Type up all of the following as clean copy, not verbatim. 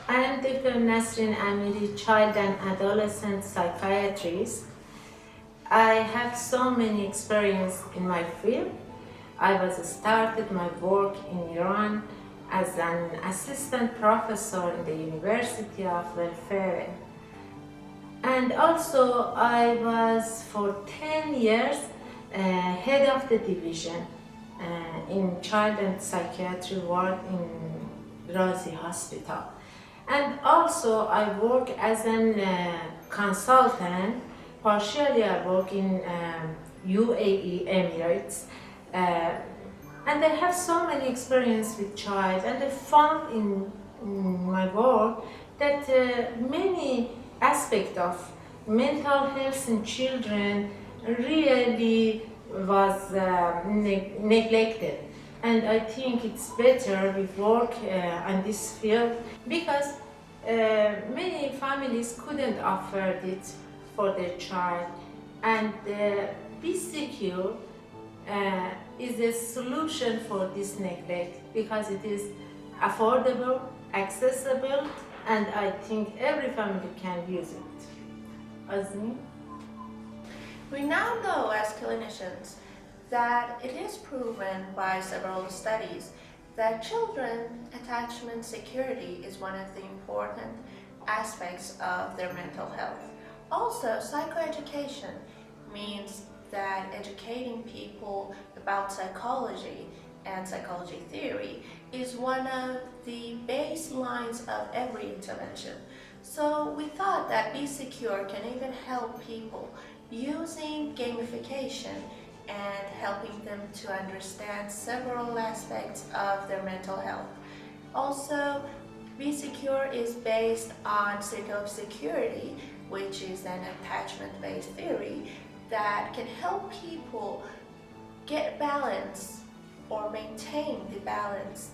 I am Dr. Nasrin Amiri, child and adolescent psychiatrist. I have so many experience in my field. I was started my work in Iran as an assistant professor in the University of Welfare. And also I was for 10 years head of the division in child and psychiatry ward in Razi Hospital. And also I work as an consultant. Partially I work in UAE Emirates. Uh, and I have so many experience with child, and I found in my work that many aspects of mental health in children really was neglected. And I think it's better we work on this field because many families couldn't afford it for their child, and Be Secure is a solution for this neglect because it is affordable, accessible, and I think every family can use it. Azmi? We now know as clinicians that it is proven by several studies that children attachment security is one of the important aspects of their mental health. Also, psychoeducation means that educating people about psychology and psychology theory is one of the baselines of every intervention. So we thought that Be Secure can even help people using gamification and helping them to understand several aspects of their mental health. Also, Be Secure is based on Circle of Security, which is an attachment-based theory that can help people get balance or maintain the balance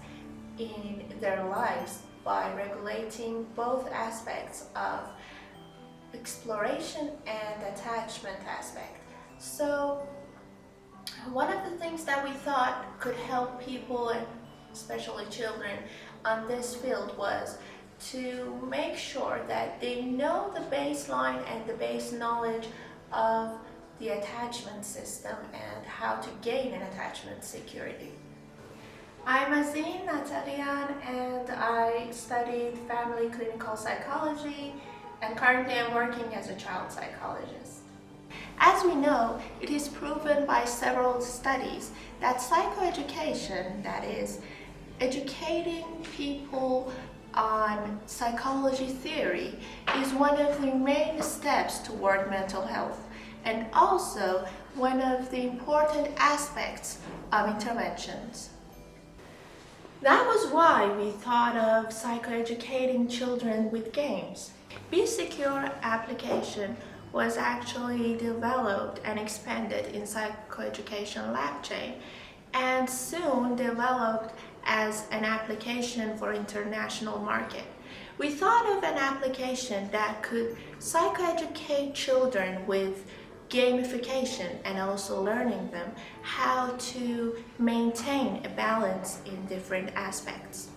in their lives by regulating both aspects of exploration and attachment aspect. So one of the things that we thought could help people, and especially children, on this field was to make sure that they know the baseline and the base knowledge of the attachment system and how to gain an attachment security. I'm Azin Natalian, and I studied family clinical psychology, and currently I'm working as a child psychologist. As we know, it is proven by several studies that psychoeducation, that is, educating people on psychology theory, is one of the main steps toward mental health, and also one of the important aspects of interventions. That was why we thought of psychoeducating children with games. Be Secure application was actually developed and expanded in psychoeducation lab chain, and soon developed as an application for international market. We thought of an application that could psychoeducate children with gamification and also learning them how to maintain a balance in different aspects.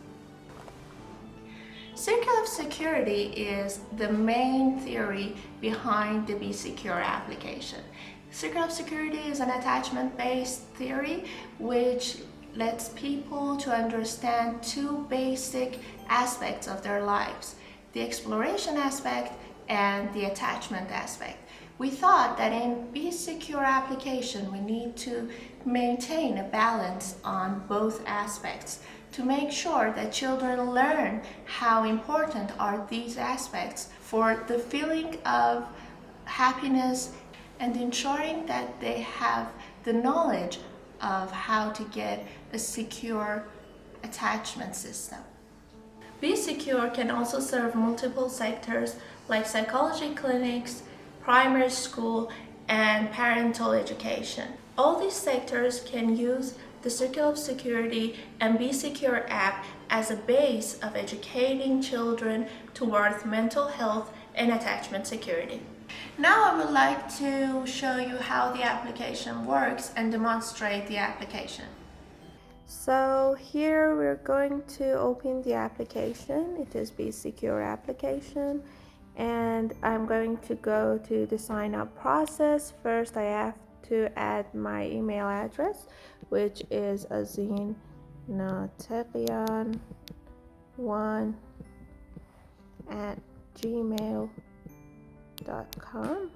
Circle of Security is the main theory behind the Be Secure application. Circle of Security is an attachment-based theory which lets people to understand two basic aspects of their lives: the exploration aspect and the attachment aspect. We thought that in Be Secure application we need to maintain a balance on both aspects to make sure that children learn how important are these aspects for the feeling of happiness and ensuring that they have the knowledge of how to get a secure attachment system. Be Secure can also serve multiple sectors like psychology clinics, primary school, and parental education. All these sectors can use the Circle of Security and Be Secure app as a base of educating children towards mental health and attachment security. Now I would like to show you how the application works and demonstrate the application. So here we're going to open the application. It is Be Secure application, and I'm going to go to the sign up process. First I have to add my email address, which is azinnatepian1@gmail.com,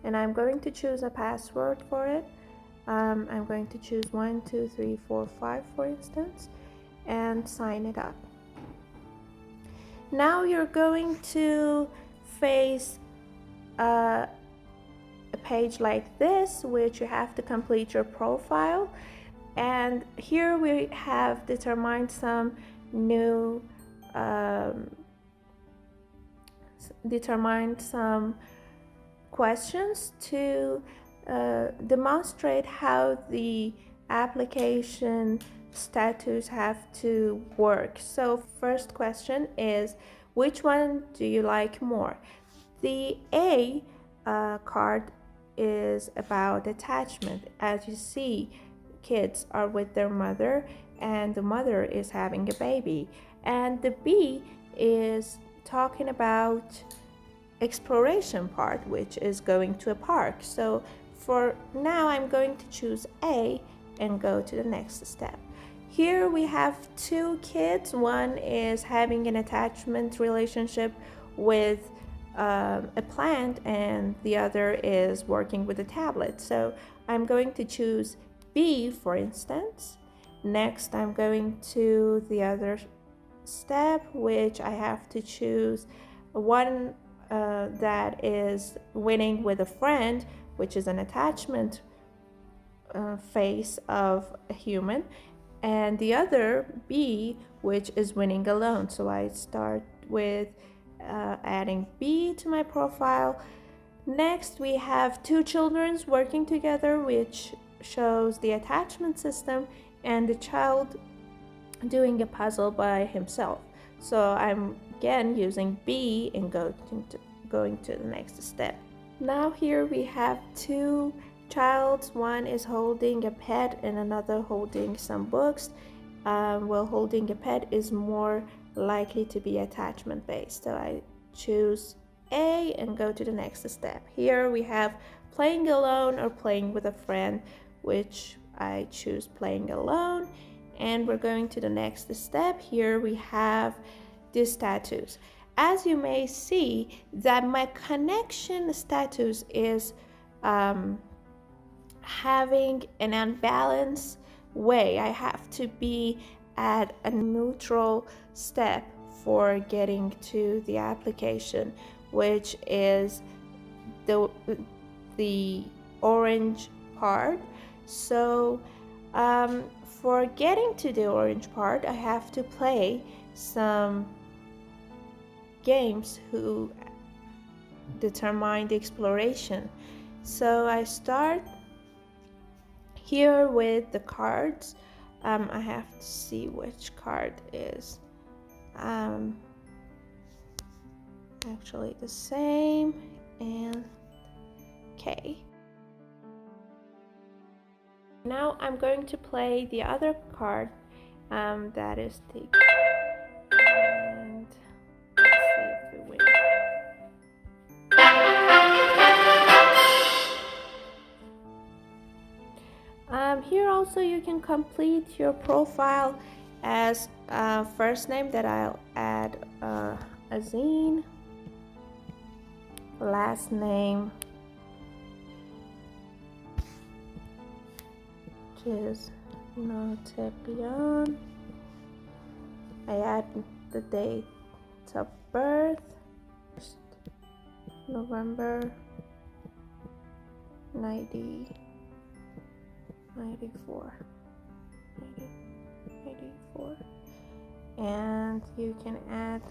and I'm going to choose a password for it. I'm going to choose 12345 for instance, and sign it up. Now you're going to face a page like this, which you have to complete your profile, and here we have determined some new questions to demonstrate how the application status have to work. So first question is, which one do you like more? The A card is about attachment. As you see, kids are with their mother and the mother is having a baby. And the B is talking about exploration part, which is going to a park. So for now I'm going to choose A and go to the next step. Here we have two kids. One is having an attachment relationship with a plant and the other is working with a tablet. So I'm going to choose B for instance. Next I'm going to the other step, which I have to choose one that is winning with a friend, which is an attachment phase of a human, and the other B, which is winning alone. So I start with adding B to my profile. Next we have two children working together, which shows the attachment system, and the child doing a puzzle by himself. So I'm again using B and going to the next step. Now here we have two childs. One is holding a pet and another holding some books. Well, holding a pet is more likely to be attachment based. So I choose A and go to the next step. Here we have playing alone or playing with a friend, which I choose playing alone. And we're going to the next step. Here we have this status. As you may see, that my connection status is having an unbalanced way. I have to be at a neutral step for getting to the application, which is the orange part. So for getting to the orange part, I have to play some games who determine the exploration. So I start here with the cards. I have to see which card is actually the same, and K. Now I'm going to play the other card, that is the, and let's see if we win. Here also you can complete your profile as first name, that I'll add Azin, last name, which is Natepian. I add the date of birth, November 94, and you can add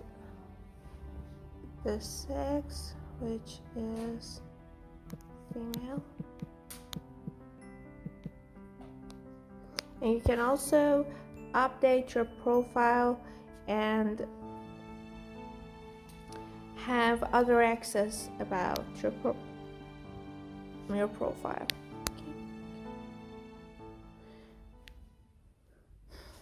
the sex, which is female, and you can also update your profile and have other access about your profile.